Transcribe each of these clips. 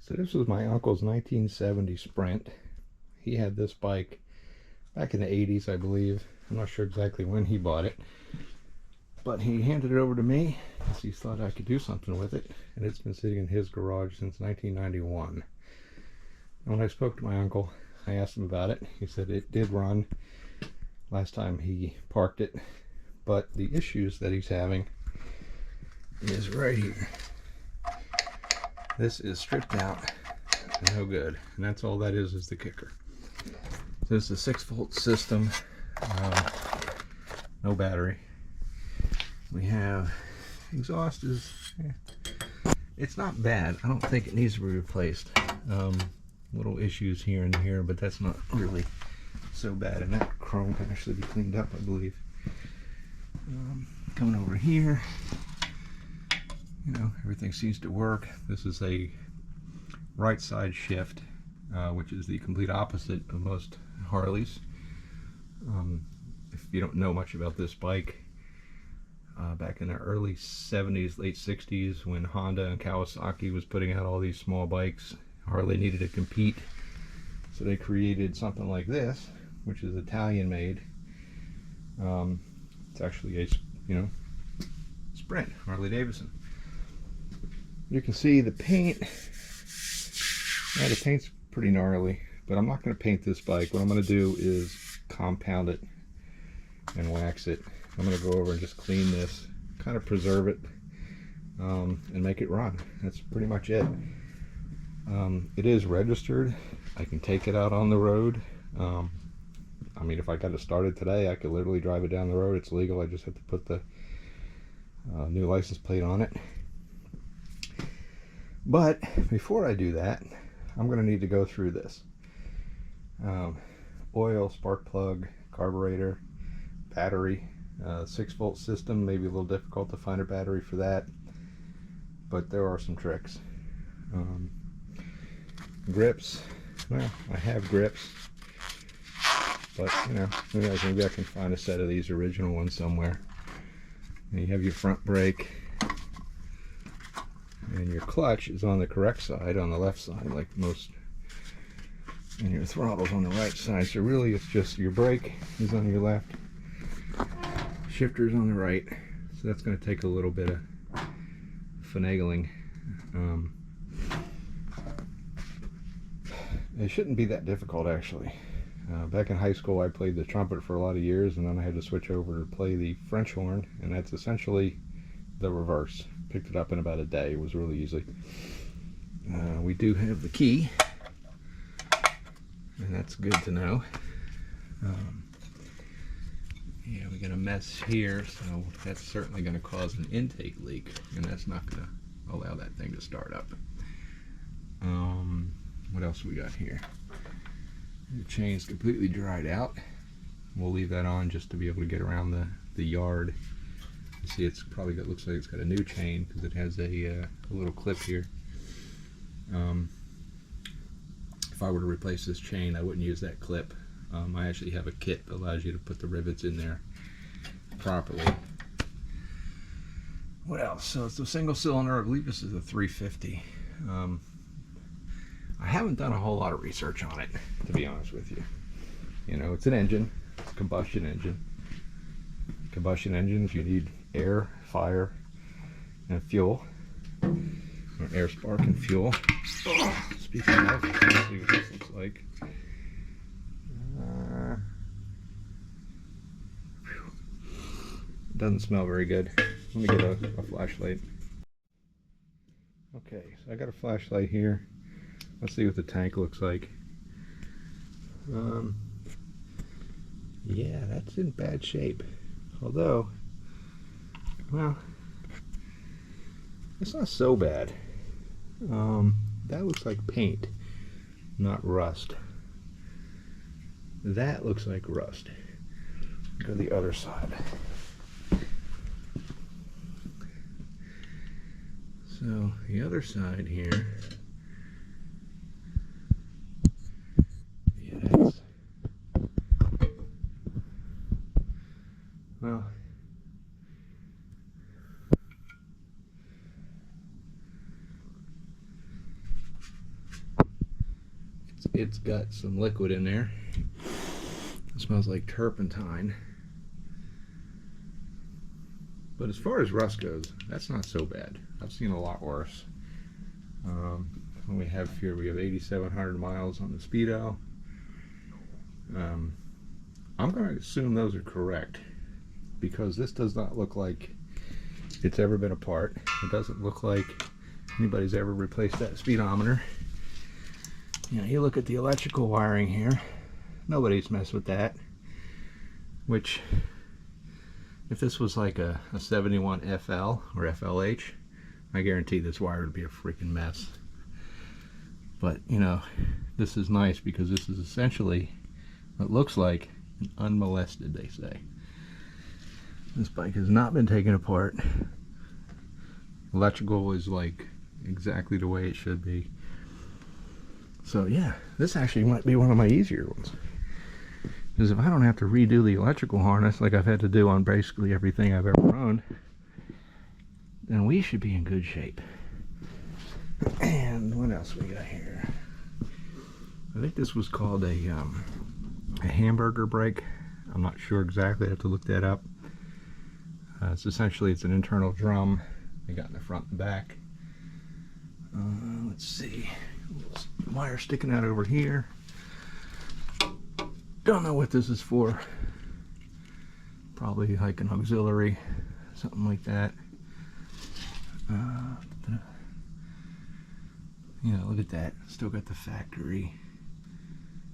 So this was my uncle's 1970 Sprint. He had this bike back in the 80s, I believe. I'm not sure exactly when he bought it, but he handed it over to me because he thought I could do something with it, and it's been sitting in his garage since 1991. And when I spoke to my uncle, I asked him about it. He said it did run last time he parked it, but the issues that he's having is right here. This is stripped out and no good, and that's all that is the kicker. So this is a 6-volt system, no battery. We have exhaust it's not bad. I don't think it needs to be replaced. Little issues here and here, but that's not really so bad, and that chrome can actually be cleaned up, I believe. Coming over here, you know, everything seems to work. This is a right side shift, which is the complete opposite of most Harleys. If you don't know much about this bike, back in the early 70s, late 60s, when Honda and Kawasaki was putting out all these small bikes, Harley needed to compete, so they created something like this, which is Italian made. It's actually a, you know, Sprint, Harley-Davidson. You can see the paint. Yeah, the paint's pretty gnarly, but I'm not going to paint this bike. What I'm going to do is compound it and wax it. I'm going to go over and just clean this, kind of preserve it, and make it run. That's pretty much it. It is registered. I can take it out on the road. I mean, if I got it started today, I could literally drive it down the road. It's legal. I just have to put the new license plate on it. But before I do that, I'm going to need to go through this. Oil, spark plug, carburetor, battery, 6-volt system. Maybe a little difficult to find a battery for that, but there are some tricks. Grips. Well, I have grips, but you know, maybe I can find a set of these original ones somewhere. And you have your front brake, and your clutch is on the correct side, on the left side, like most, and your throttle's on the right side. So really, it's just your brake is on your left, shifter's on the right. So that's going to take a little bit of finagling. It shouldn't be that difficult, actually. Back in high school, I played the trumpet for a lot of years, and then I had to switch over to play the French horn, and that's essentially the reverse. Picked it up in about a day. It was really easy. We do have the key, and that's good to know. Yeah, we got a mess here, so that's certainly going to cause an intake leak, and that's not going to allow that thing to start up. What else we got here? The chain's completely dried out. We'll leave that on just to be able to get around the yard. You see, it's probably got, looks like it's got a new chain because it has a little clip here. If I were to replace this chain, I wouldn't use that clip. I actually have a kit that allows you to put the rivets in there properly. What else? So it's a single cylinder. I believe this is a 350. I haven't done a whole lot of research on it, to be honest with you. You know, it's an engine. It's a combustion engine. Combustion engines, you need air, fire, and fuel. Or air, spark, and fuel. Oh, speaking of, let's see what this looks like. Doesn't smell very good. Let me get a flashlight. Okay, so I got a flashlight here. Let's see what the tank looks like. Yeah, that's in bad shape. Although, well, it's not so bad. That looks like paint, not rust. That looks like rust. Go to the other side. So the other side here, yeah, that's, well, it's got some liquid in there. It smells like turpentine. But as far as rust goes, that's not so bad. I've seen a lot worse. What we have here, we have 8,700 miles on the Speedo. I'm going to assume those are correct, because this does not look like it's ever been apart. It doesn't look like anybody's ever replaced that speedometer. You know, you look at the electrical wiring here, nobody's messed with that. Which, if this was like a 71 FL or FLH, I guarantee this wire would be a freaking mess. But, you know, this is nice because this is essentially what looks like an unmolested, they say. This bike has not been taken apart. Electrical is like exactly the way it should be. So yeah, this actually might be one of my easier ones. Because if I don't have to redo the electrical harness like I've had to do on basically everything I've ever owned, then we should be in good shape. And what else we got here? I think this was called a hamburger brake. I'm not sure exactly. I have to look that up. It's essentially, it's an internal drum they got in the front and back. Let's see, wire sticking out over here. Don't know what this is for. Probably like an auxiliary, something like that. You know, look at that. Still got the factory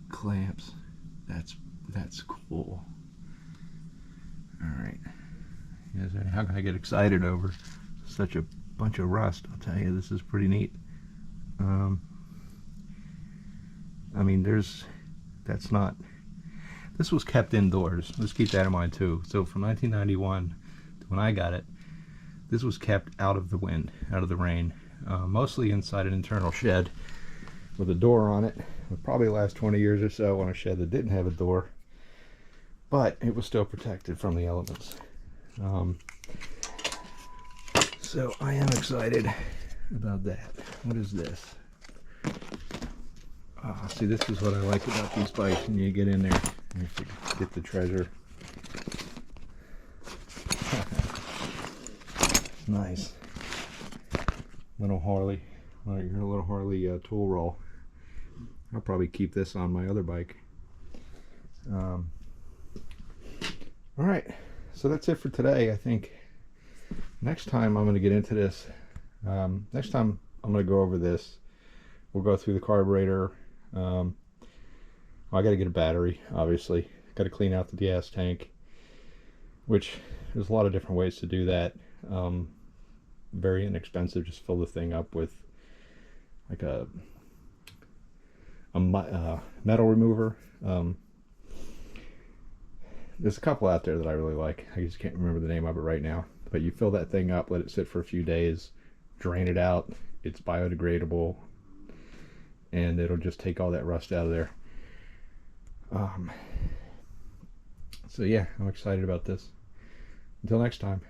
clamps. That's cool. All right. Yes, how can I get excited over such a bunch of rust? I'll tell you, this is pretty neat. I mean, that's not. This was kept indoors. Let's keep that in mind too. So from 1991 to when I got it, this was kept out of the wind, out of the rain, mostly inside an internal shed with a door on it. It would probably last 20 years or so on a shed that didn't have a door, but it was still protected from the elements. So I am excited about that. What is this? See, this is what I like about these bikes. When you get in there, you have to get the treasure. Nice. Little Harley. Well, your little Harley tool roll. I'll probably keep this on my other bike. Alright, so that's it for today. I think next time I'm going to get into this. Next time I'm going to go over this. We'll go through the carburetor. Well, I got to get a battery, obviously. Got to clean out the gas tank, which there's a lot of different ways to do that. Very inexpensive. Just fill the thing up with like a metal remover. There's a couple out there that I really like. I just can't remember the name of it right now. But you fill that thing up, let it sit for a few days, drain it out. It's biodegradable, and it'll just take all that rust out of there. So yeah, I'm excited about this. Until next time.